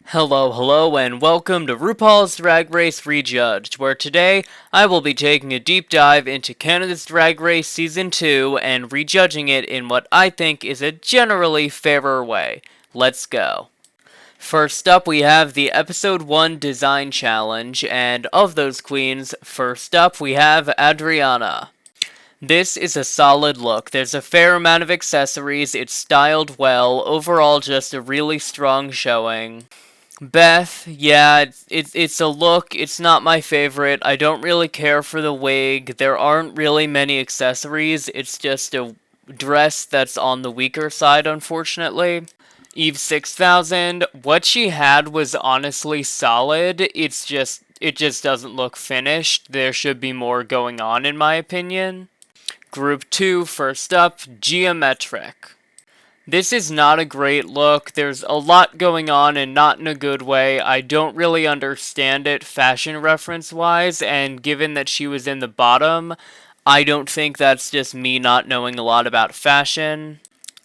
Hello, and welcome to RuPaul's Drag Race Rejudged, where today I will be taking a deep dive into Canada's Drag Race Season 2 and rejudging it in what I think is a generally fairer way. Let's go. First up, we have the Episode 1 Design Challenge, and of those queens, first up we have Adriana. This is a solid look. There's a fair amount of accessories, it's styled well, overall just a really strong showing. Beth, yeah, it's a look. It's not my favorite. I don't really care for the wig. There aren't really many accessories. It's just a dress that's on the weaker side, unfortunately. Eve 6000, what she had was honestly solid. It just doesn't look finished. There should be more going on in my opinion. Group 2, first up, Geometric. This is not a great look. There's a lot going on and not in a good way. I don't really understand it fashion reference wise, and given that she was in the bottom, I don't think that's just me not knowing a lot about fashion.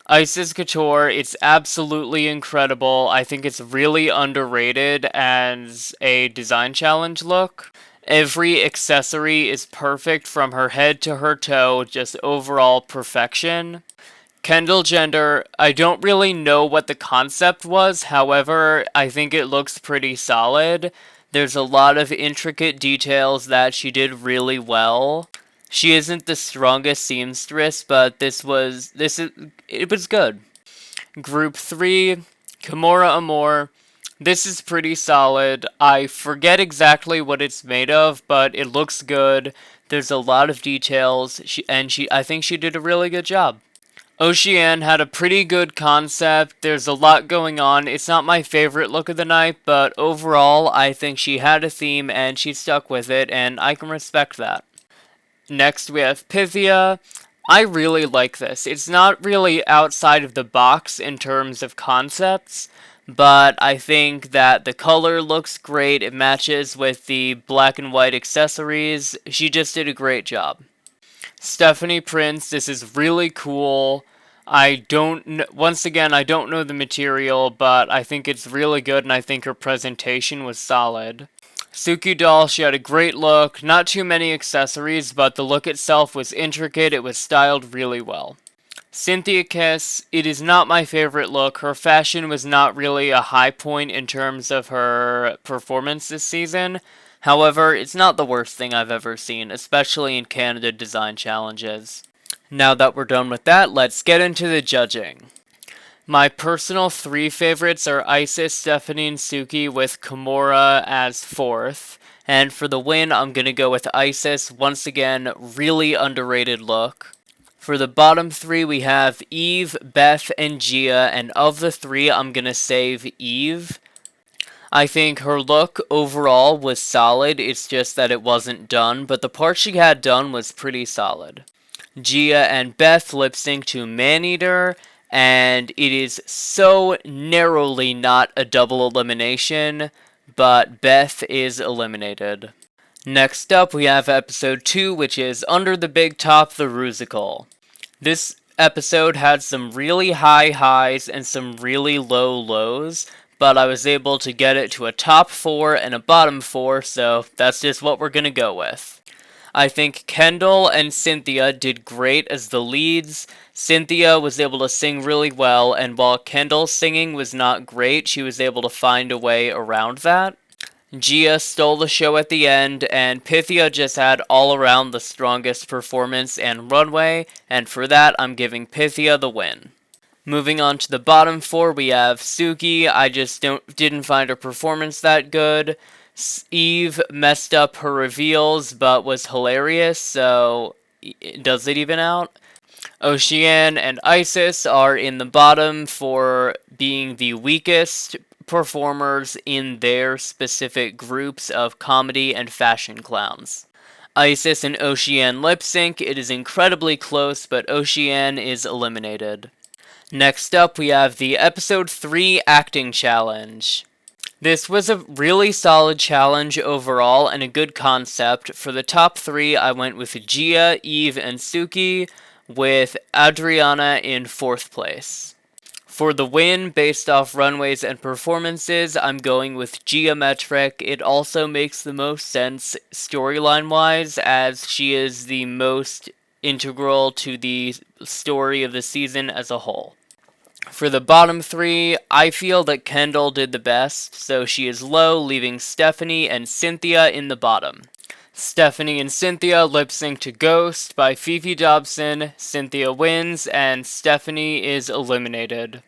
Isis Couture, it's absolutely incredible. I think it's really underrated as a design challenge look. Every accessory is perfect from her head to her toe, just overall perfection. Kendall Jenner, I don't really know what the concept was, however, I think it looks pretty solid. There's a lot of intricate details that she did really well. She isn't the strongest seamstress, but it was good. Group 3, Kimora Amor. This is pretty solid. I forget exactly what it's made of, but it looks good. There's a lot of details, I think she did a really good job. Oceane had a pretty good concept. There's a lot going on. It's not my favorite look of the night, but overall, I think she had a theme and she stuck with it, and I can respect that. Next, we have Pythia. I really like this. It's not really outside of the box in terms of concepts, but I think that the color looks great. It matches with the black and white accessories. She just did a great job. Stephanie Prince, this is really cool. Once again, I don't know the material, but I think it's really good and I think her presentation was solid. Suki Doll, she had a great look, not too many accessories, but the look itself was intricate, it was styled really well. Cynthia Kiss, it is not my favorite look. Her fashion was not really a high point in terms of her performance this season. However, it's not the worst thing I've ever seen, especially in Canada design challenges. Now that we're done with that, let's get into the judging. My personal three favorites are Isis, Stephanie, and Suki, with Kimora as fourth. And for the win, I'm gonna go with Isis. Once again, really underrated look. For the bottom three, we have Eve, Beth, and Gia, and of the three, I'm gonna save Eve. I think her look overall was solid, it's just that it wasn't done, but the part she had done was pretty solid. Gia and Beth lip sync to Maneater, and it is so narrowly not a double elimination, but Beth is eliminated. Next up, we have episode 2, which is Under the Big Top, the Rusical. This episode had some really high highs and some really low lows, but I was able to get it to a top 4 and a bottom 4, so that's just what we're gonna go with. I think Kendall and Cynthia did great as the leads. Cynthia was able to sing really well, and while Kendall's singing was not great, she was able to find a way around that. Gia stole the show at the end, and Pythia just had all around the strongest performance and runway, and for that, I'm giving Pythia the win. Moving on to the bottom 4, we have Suki. I just didn't find her performance that good. Eve messed up her reveals, but was hilarious, so does it even out? Oceane and Isis are in the bottom for being the weakest performers in their specific groups of comedy and fashion clowns. Isis and Oceane lip sync. It is incredibly close, but Oceane is eliminated. Next up, we have the episode 3 acting challenge. This was a really solid challenge overall and a good concept. For the top 3, I went with Gia, Eve, and Suki, with Adriana in 4th place. For the win, based off runways and performances, I'm going with Geometric. It also makes the most sense storyline-wise, as she is the most integral to the story of the season as a whole. For the bottom three, I feel that Kendall did the best, so she is low, leaving Stephanie and Cynthia in the bottom. Stephanie and Cynthia lip sync to Ghost by Fifi Dobson. Cynthia wins, and Stephanie is eliminated.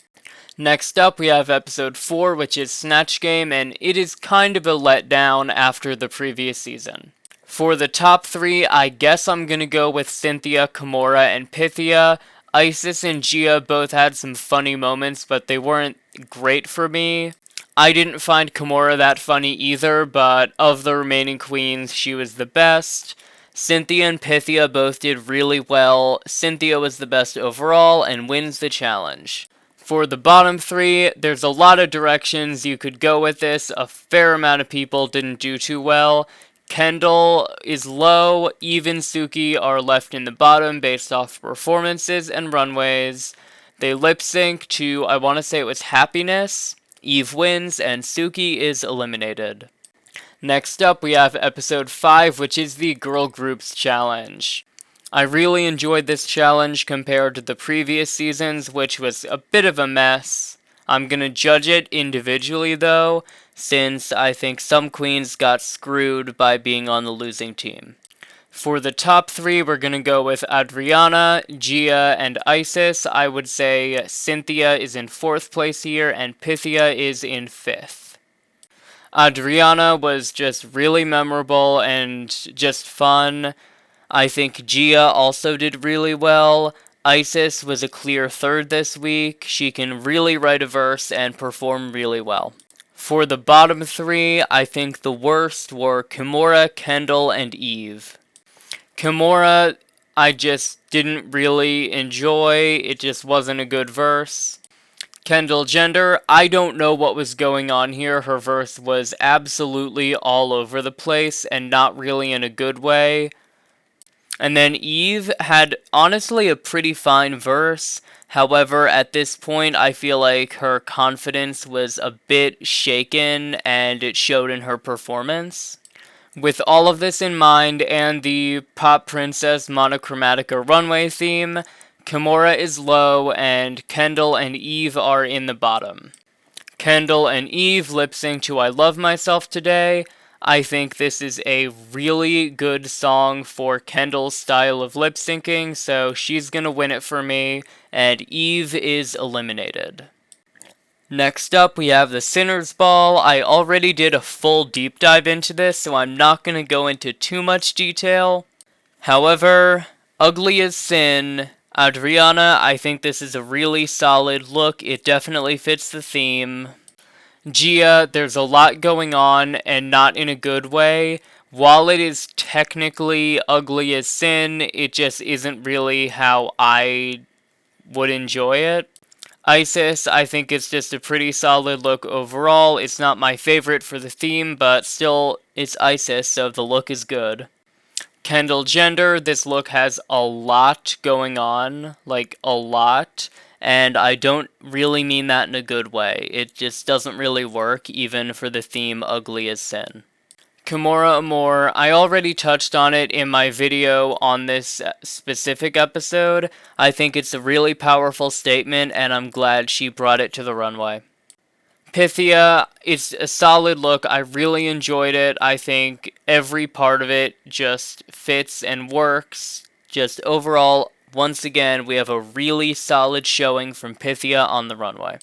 Next up, we have episode 4, which is Snatch Game, and it is kind of a letdown after the previous season. For the top 3, I guess I'm gonna go with Cynthia, Kimora, and Pythia. Isis and Gia both had some funny moments, but they weren't great for me. I didn't find Kimora that funny either, but of the remaining queens, she was the best. Cynthia and Pythia both did really well. Cynthia was the best overall and wins the challenge. For the bottom 3, there's a lot of directions you could go with this. A fair amount of people didn't do too well. Kendall is low, Eve and Suki are left in the bottom based off performances and runways. They lip sync to, I want to say it was Happiness. Eve wins, and Suki is eliminated. Next up, we have episode 5, which is the Girl Groups Challenge. I really enjoyed this challenge compared to the previous seasons, which was a bit of a mess. I'm gonna judge it individually, though, since I think some queens got screwed by being on the losing team. For the top 3, we're going to go with Adriana, Gia, and Isis. I would say Cynthia is in 4th place here, and Pythia is in 5th. Adriana was just really memorable and just fun. I think Gia also did really well. Isis was a clear 3rd this week. She can really write a verse and perform really well. For the bottom 3, I think the worst were Kimora, Kendall, and Eve. Kimora, I just didn't really enjoy. It just wasn't a good verse. Kendall Jenner, I don't know what was going on here. Her verse was absolutely all over the place and not really in a good way. And then Eve had honestly a pretty fine verse. However, at this point, I feel like her confidence was a bit shaken and it showed in her performance. With all of this in mind and the Pop Princess Monochromatica runway theme, Kimora is low and Kendall and Eve are in the bottom. Kendall and Eve lip sync to I Love Myself Today. I think this is a really good song for Kendall's style of lip syncing, so she's gonna win it for me, and Eve is eliminated. Next up, we have the Sinner's Ball. I already did a full deep dive into this, so I'm not going to go into too much detail. However, Ugly as Sin, Adriana, I think this is a really solid look. It definitely fits the theme. Gia, there's a lot going on, and not in a good way. While it is technically Ugly as Sin, it just isn't really how I would enjoy it. Isis, I think it's just a pretty solid look overall. It's not my favorite for the theme, but still, it's Isis, so the look is good. Kendall Jenner, this look has a lot going on, like a lot, and I don't really mean that in a good way. It just doesn't really work, even for the theme Ugly as Sin. Kimora Amor, I already touched on it in my video on this specific episode. I think it's a really powerful statement, and I'm glad she brought it to the runway. Pythia, it's a solid look. I really enjoyed it. I think every part of it just fits and works. Just overall, once again, we have a really solid showing from Pythia on the runway.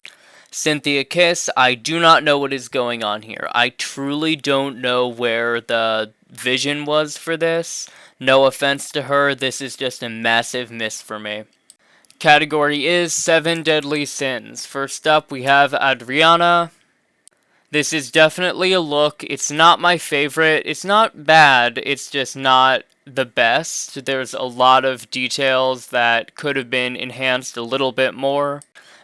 Cynthia Kiss, I do not know what is going on here. I truly don't know where the vision was for this. No offense to her, this is just a massive miss for me. Category is 7 Deadly Sins. First up, we have Adriana. This is definitely a look. It's not my favorite. It's not bad. It's just not the best. There's a lot of details that could have been enhanced a little bit more.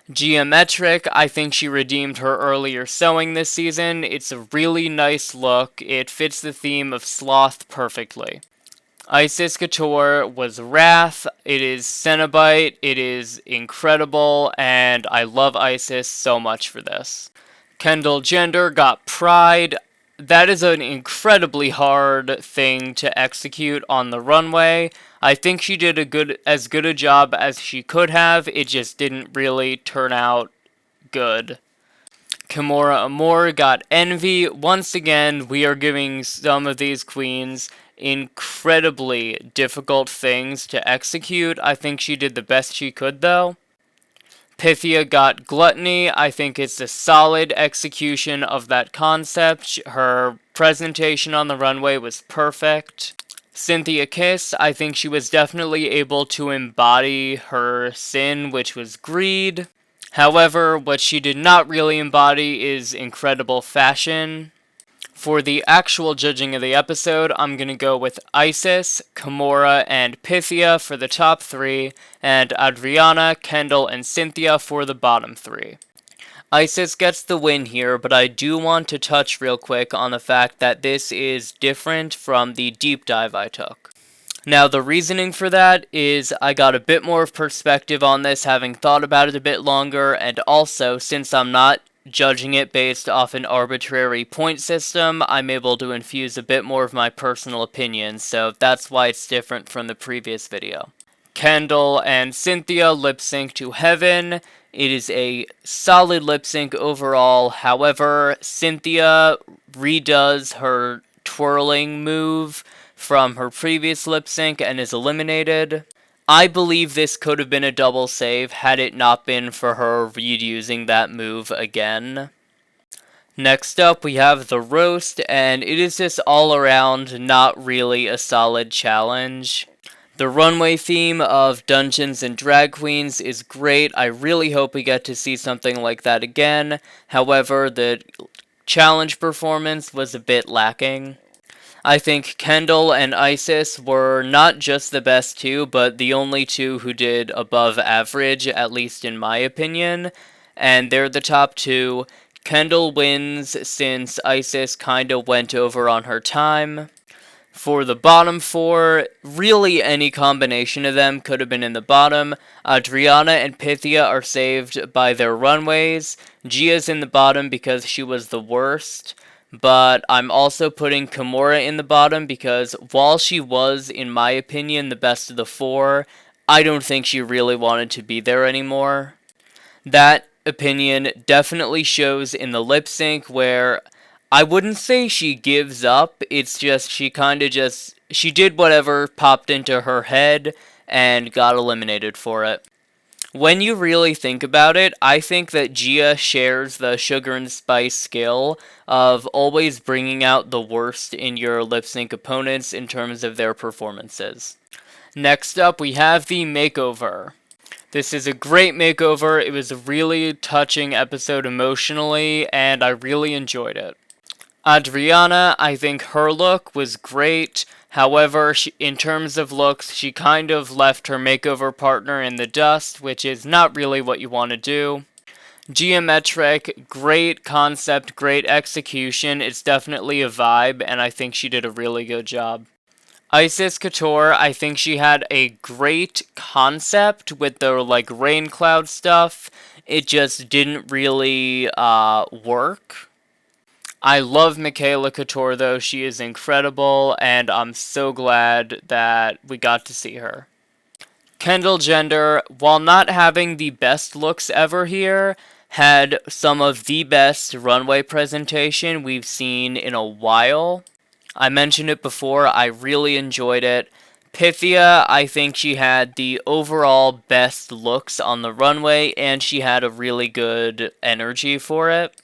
Geometric, I think she redeemed her earlier sewing this season. It's a really nice look. It fits the theme of sloth perfectly. Isis Couture was Wrath, it is Cenobite, it is incredible, and I love Isis so much for this. Kendall Jenner got Pride. That is an incredibly hard thing to execute on the runway. I think she did as good a job as she could have, it just didn't really turn out good. Kimora Amor got Envy. Once again, we are giving some of these queens incredibly difficult things to execute. I think she did the best she could, though. Pythia got Gluttony. I think it's a solid execution of that concept. Her presentation on the runway was perfect. Cynthia Kiss, I think she was definitely able to embody her sin, which was greed. However, what she did not really embody is incredible fashion. For the actual judging of the episode, I'm going to go with Isis, Kimora, and Pythia for the top 3, and Adriana, Kendall, and Cynthia for the bottom 3. Isis gets the win here, but I do want to touch real quick on the fact that this is different from the deep dive I took. Now, the reasoning for that is I got a bit more of perspective on this, having thought about it a bit longer, and also, since I'm not judging it based off an arbitrary point system, I'm able to infuse a bit more of my personal opinion, so that's why it's different from the previous video. Kendall and Cynthia lip sync to Heaven. It is a solid lip sync overall, however, Cynthia redoes her twirling move from her previous lip sync and is eliminated. I believe this could have been a double save had it not been for her reusing that move again. Next up, we have the roast, and it is just all around not really a solid challenge. The runway theme of Dungeons and Drag Queens is great. I really hope we get to see something like that again. However, the challenge performance was a bit lacking. I think Kendall and Isis were not just the best two, but the only two who did above average, at least in my opinion. And they're the top two. Kendall wins since Isis kinda went over on her time. For the bottom 4, really any combination of them could have been in the bottom. Adriana and Pythia are saved by their runways. Gia's in the bottom because she was the worst. But I'm also putting Kimora in the bottom because while she was, in my opinion, the best of the 4, I don't think she really wanted to be there anymore. That opinion definitely shows in the lip sync where I wouldn't say she gives up, it's just she did whatever popped into her head and got eliminated for it. When you really think about it, I think that Gia shares the sugar and spice skill of always bringing out the worst in your lip sync opponents in terms of their performances. Next up, we have the makeover. This is a great makeover. It was a really touching episode emotionally, and I really enjoyed it. Adriana, I think her look was great. However, in terms of looks, she kind of left her makeover partner in the dust, which is not really what you want to do. Geometric, great concept, great execution. It's definitely a vibe, and I think she did a really good job. Isis Couture, I think she had a great concept with the rain cloud stuff. It just didn't really work. I love Michaela Couture, though. She is incredible, and I'm so glad that we got to see her. Kendall Jenner, while not having the best looks ever here, had some of the best runway presentation we've seen in a while. I mentioned it before, I really enjoyed it. Pythia, I think she had the overall best looks on the runway, and she had a really good energy for it.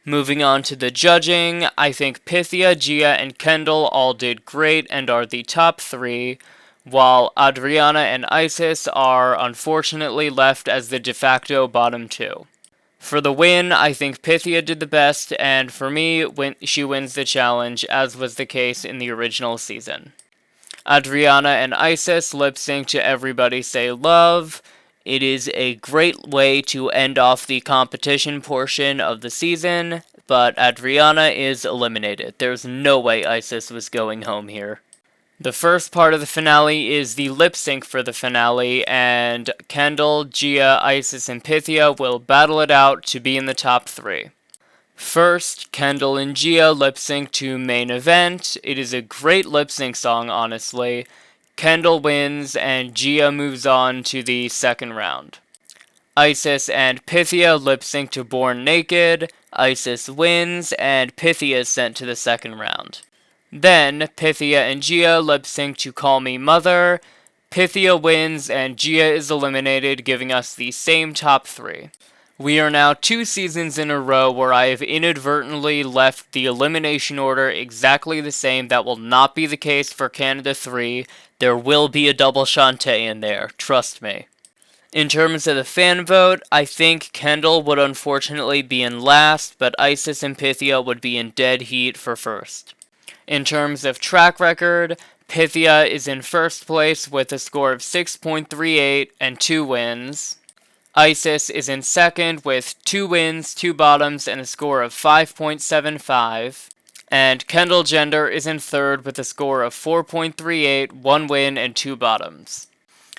Moving on to the judging, I think Pythia, Gia, and Kendall all did great and are the top 3, while Adriana and Isis are unfortunately left as the de facto bottom 2. For the win, I think Pythia did the best, and for me, she wins the challenge, as was the case in the original season. Adriana and Isis lip sync to Everybody Say Love. It is a great way to end off the competition portion of the season, but Adriana is eliminated. There's no way Isis was going home here. The first part of the finale is the lip sync for the finale, and Kendall, Gia, Isis, and Pythia will battle it out to be in the top 3. First, Kendall and Gia lip sync to Main Event. It is a great lip sync song, honestly. Kendall wins, and Gia moves on to the second round. Isis and Pythia lip sync to Born Naked. Isis wins, and Pythia is sent to the second round. Then, Pythia and Gia lip sync to Call Me Mother. Pythia wins, and Gia is eliminated, giving us the same top 3. We are now 2 seasons in a row where I have inadvertently left the elimination order exactly the same. That will not be the case for Canada 3. There will be a double Shantae in there, trust me. In terms of the fan vote, I think Kendall would unfortunately be in last, but Isis and Pythia would be in dead heat for first. In terms of track record, Pythia is in first place with a score of 6.38 and 2 wins. Isis is in second with 2 wins, 2 bottoms, and a score of 5.75. And Kendall Gender is in third with a score of 4.38, 1 win, and 2 bottoms.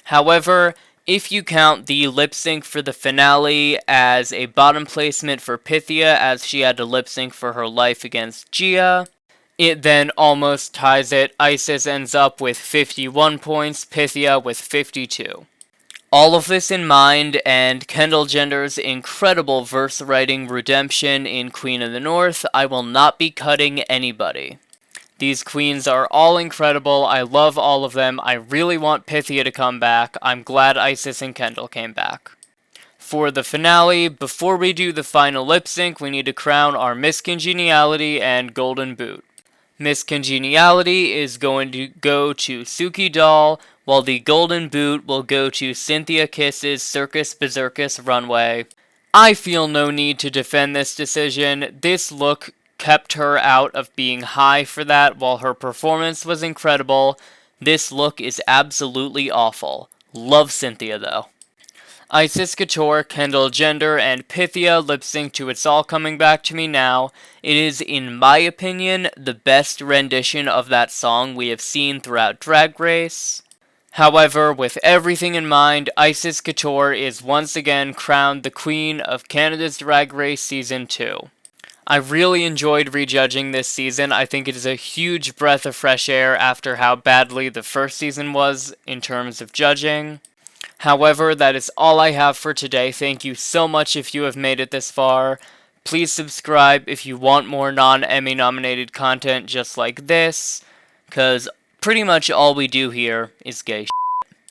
However, if you count the lip sync for the finale as a bottom placement for Pythia, as she had to lip sync for her life against Gia, it then almost ties it. Isis ends up with 51 points, Pythia with 52. All of this in mind, and Kendall Gender's incredible verse writing redemption in Queen of the North, I will not be cutting anybody. These queens are all incredible. I love all of them. I really want Pythia to come back. I'm glad Isis and Kendall came back. For the finale, before we do the final lip sync, we need to crown our Miss Congeniality and Golden Boot. Miss Congeniality is going to go to Suki Doll, while the Golden Boot will go to Cynthia Kiss's Circus Berserkus Runway. I feel no need to defend this decision. This look kept her out of being high for that. While her performance was incredible, this look is absolutely awful. Love Cynthia though. Isis Couture, Kendall Gender, and Pythia lip sync to It's All Coming Back to Me Now. It is, in my opinion, the best rendition of that song we have seen throughout Drag Race. However, with everything in mind, Isis Couture is once again crowned the queen of Canada's Drag Race Season 2. I really enjoyed rejudging this season. I think it is a huge breath of fresh air after how badly the first season was in terms of judging. However, that is all I have for today. Thank you so much if you have made it this far. Please subscribe if you want more non-Emmy nominated content just like this, because pretty much all we do here is gay shit.